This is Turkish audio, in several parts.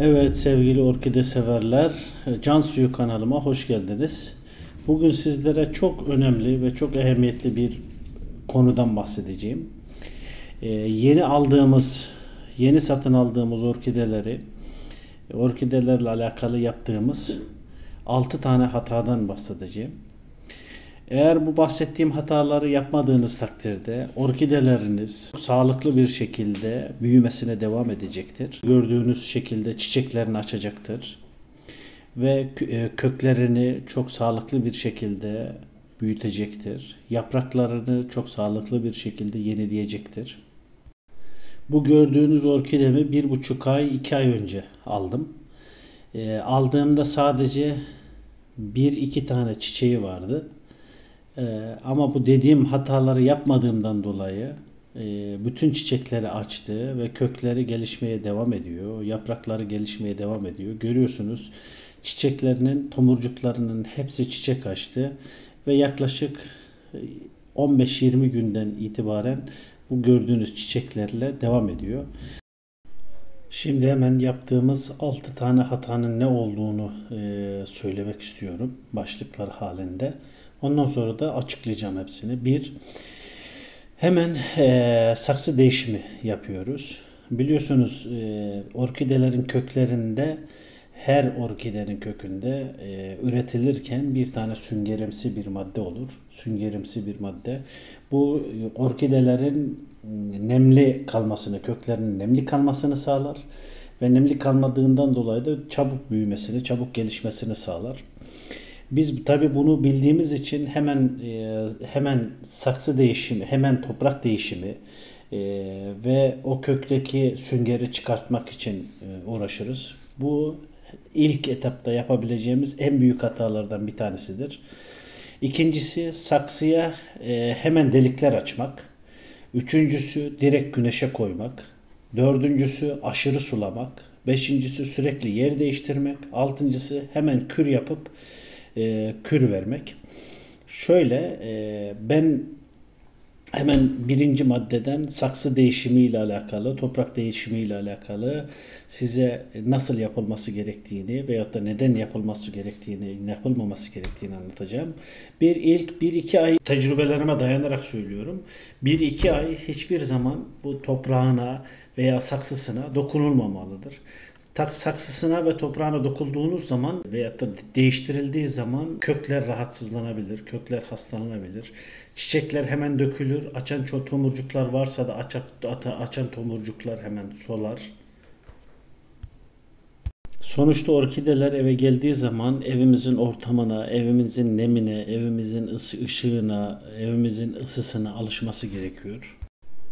Evet sevgili orkide severler, Can Suyu kanalıma hoş geldiniz. Bugün sizlere çok önemli ve çok ehemmiyetli bir konudan bahsedeceğim. Yeni satın aldığımız orkidelerle alakalı yaptığımız 6 tane hatadan bahsedeceğim. Eğer bu bahsettiğim hataları yapmadığınız takdirde orkideleriniz sağlıklı bir şekilde büyümesine devam edecektir. Gördüğünüz şekilde çiçeklerini açacaktır ve köklerini çok sağlıklı bir şekilde büyütecektir. Yapraklarını çok sağlıklı bir şekilde yenileyecektir. Bu gördüğünüz orkidemi 1,5 ay, 2 ay önce aldım. Aldığımda sadece bir iki tane çiçeği vardı. Ama bu dediğim hataları yapmadığımdan dolayı bütün çiçekleri açtı ve kökleri gelişmeye devam ediyor. Yaprakları gelişmeye devam ediyor. Görüyorsunuz çiçeklerinin, tomurcuklarının hepsi çiçek açtı ve yaklaşık 15-20 günden itibaren bu gördüğünüz çiçeklerle devam ediyor. Şimdi hemen yaptığımız 6 tane hatanın ne olduğunu söylemek istiyorum başlıklar halinde. Ondan sonra da açıklayacağım hepsini. Hemen saksı değişimi yapıyoruz. Biliyorsunuz orkidelerin köklerinde her orkidenin kökünde üretilirken bir tane süngerimsi bir madde olur. Süngerimsi bir madde. Bu orkidelerin köklerinin nemli kalmasını sağlar ve nemli kalmadığından dolayı da çabuk büyümesini, çabuk gelişmesini sağlar. Biz tabi bunu bildiğimiz için hemen saksı değişimi, hemen toprak değişimi ve o kökteki süngeri çıkartmak için uğraşırız. Bu ilk etapta yapabileceğimiz en büyük hatalardan bir tanesidir. İkincisi saksıya hemen delikler açmak. Üçüncüsü direkt güneşe koymak. Dördüncüsü aşırı sulamak. Beşincisi sürekli yer değiştirmek. Altıncısı hemen kür yapıp kür vermek. Ben hemen birinci maddeden saksı değişimiyle alakalı, toprak değişimiyle alakalı size nasıl yapılması gerektiğini veyahut da neden yapılması gerektiğini, yapılmaması gerektiğini anlatacağım. Bir iki ay tecrübelerime dayanarak söylüyorum. Bir iki ay hiçbir zaman bu toprağına veya saksısına dokunulmamalıdır. Saksısına ve toprağına dokunduğunuz zaman veyahut da değiştirildiği zaman kökler rahatsızlanabilir, kökler hastalanabilir. Çiçekler hemen dökülür. Açan tomurcuklar varsa da açan tomurcuklar hemen solar. Sonuçta orkideler eve geldiği zaman evimizin ortamına, evimizin nemine, evimizin ışığına, evimizin ısısına alışması gerekiyor.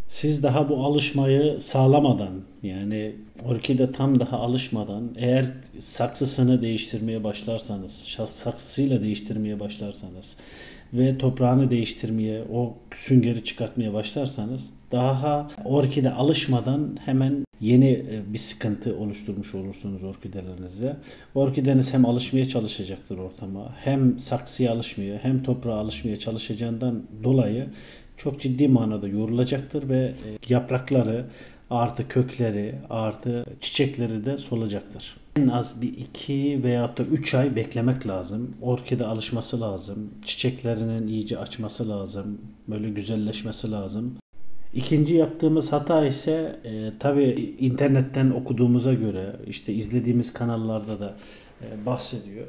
Siz daha bu alışmayı sağlamadan, yani orkide tam daha alışmadan eğer saksısını değiştirmeye başlarsanız, saksısıyla değiştirmeye başlarsanız ve toprağını değiştirmeye, o süngeri çıkartmaya başlarsanız daha orkide alışmadan hemen yeni bir sıkıntı oluşturmuş olursunuz orkidelerinizde. Orkideniz hem alışmaya çalışacaktır ortama, hem saksıya alışmaya, hem toprağa alışmaya çalışacağından dolayı çok ciddi manada yorulacaktır ve yaprakları artı kökleri artı çiçekleri de solacaktır. En az bir 2 veya da 3 ay beklemek lazım. Orkide alışması lazım. Çiçeklerinin iyice açması lazım. Böyle güzelleşmesi lazım. İkinci yaptığımız hata ise tabii internetten okuduğumuza göre işte izlediğimiz kanallarda da bahsediyor.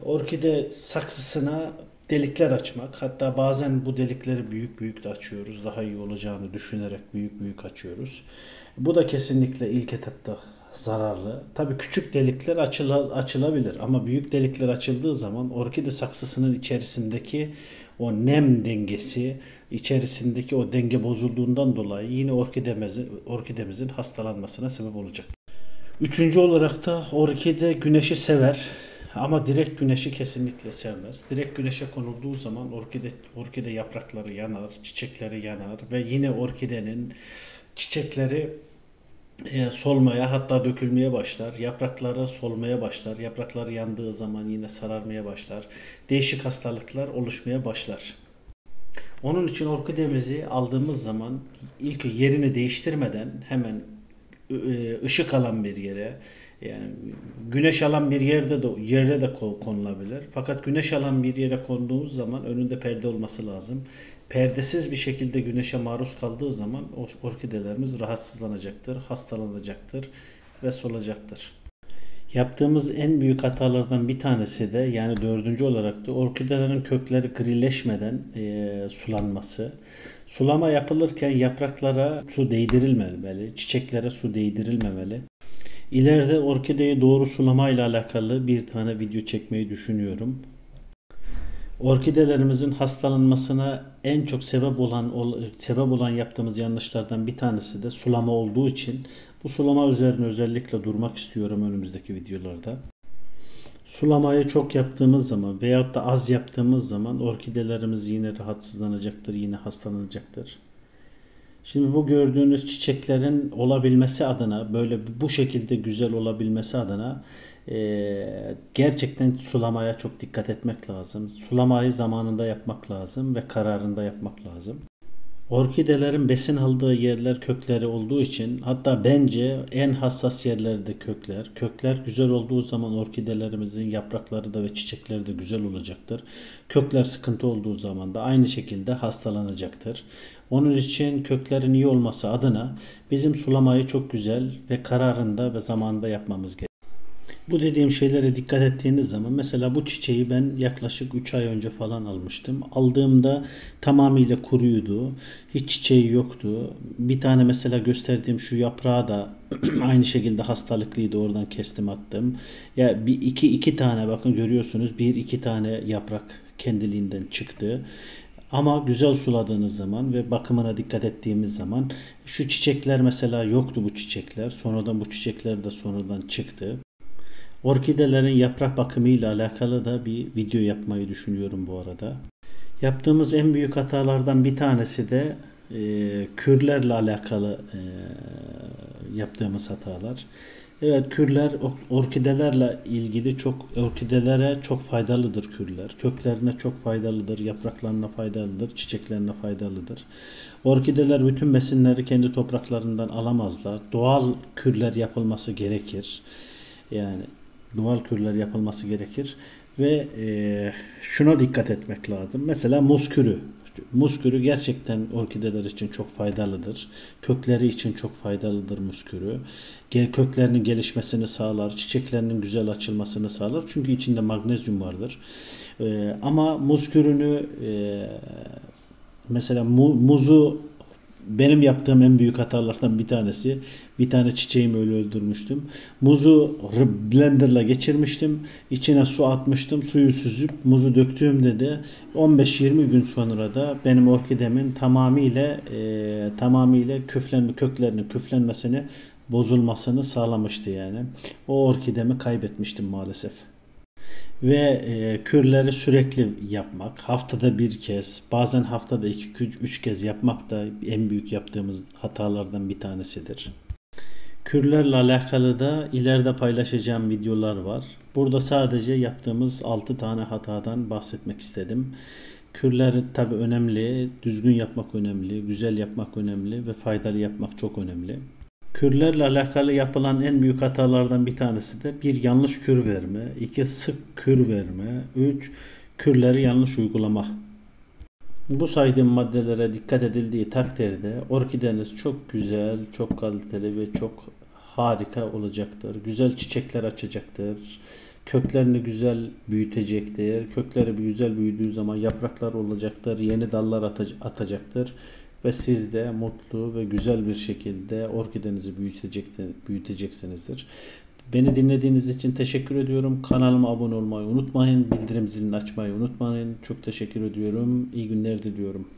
Orkide saksısına delikler açmak. Hatta bazen bu delikleri büyük büyük de açıyoruz. Daha iyi olacağını düşünerek büyük büyük açıyoruz. Bu da kesinlikle ilk etapta zararlı. Tabii küçük delikler açılabilir ama büyük delikler açıldığı zaman orkide saksısının içerisindeki o nem dengesi, içerisindeki o denge bozulduğundan dolayı yine orkidemizin hastalanmasına sebep olacak. Üçüncü olarak da orkide güneşi sever. Ama direkt güneşi kesinlikle sevmez. Direkt güneşe konulduğu zaman orkide yaprakları yanar, çiçekleri yanar ve yine orkidenin çiçekleri solmaya hatta dökülmeye başlar. Yaprakları solmaya başlar. Yaprakları yandığı zaman yine sararmaya başlar. Değişik hastalıklar oluşmaya başlar. Onun için orkidemizi aldığımız zaman ilk yerini değiştirmeden hemen ışık alan bir yere, Yani güneş alan bir yerde de konulabilir. Fakat güneş alan bir yere konduğumuz zaman önünde perde olması lazım. Perdesiz bir şekilde güneşe maruz kaldığı zaman orkidelerimiz rahatsızlanacaktır, hastalanacaktır ve solacaktır. Yaptığımız en büyük hatalardan bir tanesi de, yani dördüncü olarak da, orkidelerin kökleri grilleşmeden sulanması. Sulama yapılırken yapraklara su değdirilmemeli, çiçeklere su değdirilmemeli. İleride orkideyi doğru sulamayla alakalı bir tane video çekmeyi düşünüyorum. Orkidelerimizin hastalanmasına en çok sebep olan yaptığımız yanlışlardan bir tanesi de sulama olduğu için bu sulama üzerine özellikle durmak istiyorum önümüzdeki videolarda. Sulamayı çok yaptığımız zaman veyahut da az yaptığımız zaman orkidelerimiz yine rahatsızlanacaktır, yine hastalanacaktır. Şimdi bu gördüğünüz çiçeklerin olabilmesi adına, böyle bu şekilde güzel olabilmesi adına gerçekten sulamaya çok dikkat etmek lazım. Sulamayı zamanında yapmak lazım ve kararında yapmak lazım. Orkidelerin besin aldığı yerler kökleri olduğu için, hatta bence en hassas yerlerde kökler. Kökler güzel olduğu zaman orkidelerimizin yaprakları da ve çiçekleri de güzel olacaktır. Kökler sıkıntı olduğu zaman da aynı şekilde hastalanacaktır. Onun için köklerin iyi olması adına bizim sulamayı çok güzel ve kararında ve zamanında yapmamız gerekiyor. Bu dediğim şeylere dikkat ettiğiniz zaman, mesela bu çiçeği ben yaklaşık 3 ay önce falan almıştım. Aldığımda tamamıyla kuruydu. Hiç çiçeği yoktu. Bir tane mesela gösterdiğim şu yaprağı da aynı şekilde hastalıklıydı. Oradan kestim, attım. Ya bir iki tane, bakın görüyorsunuz, bir iki tane yaprak kendiliğinden çıktı. Ama güzel suladığınız zaman ve bakımına dikkat ettiğimiz zaman şu çiçekler mesela yoktu, bu çiçekler. Sonradan bu çiçekler de sonradan çıktı. Orkidelerin yaprak bakımı ile alakalı da bir video yapmayı düşünüyorum bu arada. Yaptığımız en büyük hatalardan bir tanesi de kürlerle alakalı yaptığımız hatalar. Evet, kürler orkidelerle ilgili orkidelere çok faydalıdır kürler. Köklerine çok faydalıdır, yapraklarına faydalıdır, çiçeklerine faydalıdır. Orkideler bütün besinleri kendi topraklarından alamazlar. Doğal kürler yapılması gerekir. Yani doğal kürler yapılması gerekir ve şuna dikkat etmek lazım. Mesela muz kürü. Muz kürü gerçekten orkideler için çok faydalıdır. Kökleri için çok faydalıdır muz kürü. Köklerinin gelişmesini sağlar, çiçeklerinin güzel açılmasını sağlar. Çünkü içinde magnezyum vardır. Ama muz kürünü mesela muzu, benim yaptığım en büyük hatalardan bir tanesi. Bir tane çiçeğimi öyle öldürmüştüm. Muzu blenderla geçirmiştim. İçine su atmıştım. Suyu süzüp muzu döktüğümde de 15-20 gün sonra da benim orkidemin tamamıyla köklerinin küflenmesini, bozulmasını sağlamıştı yani. O orkidemi kaybetmiştim maalesef. Ve kürleri sürekli yapmak, haftada bir kez, bazen haftada 2-3 kez yapmak da en büyük yaptığımız hatalardan bir tanesidir. Kürlerle alakalı da ileride paylaşacağım videolar var. Burada sadece yaptığımız 6 tane hatadan bahsetmek istedim. Kürler tabi önemli, düzgün yapmak önemli, güzel yapmak önemli ve faydalı yapmak çok önemli. Kürlerle alakalı yapılan en büyük hatalardan bir tanesi de bir, yanlış kür verme, 2 sık kür verme, 3 kürleri yanlış uygulama. Bu saydığım maddelere dikkat edildiği takdirde orkideniz çok güzel, çok kaliteli ve çok harika olacaktır. Güzel çiçekler açacaktır. Köklerini güzel büyütecektir. Kökleri güzel büyüdüğü zaman yapraklar olacaktır. Yeni dallar atacaktır. Ve siz de mutlu ve güzel bir şekilde orkidenizi büyüteceksinizdir. Beni dinlediğiniz için teşekkür ediyorum. Kanalıma abone olmayı unutmayın. Bildirim zilini açmayı unutmayın. Çok teşekkür ediyorum. İyi günler diliyorum.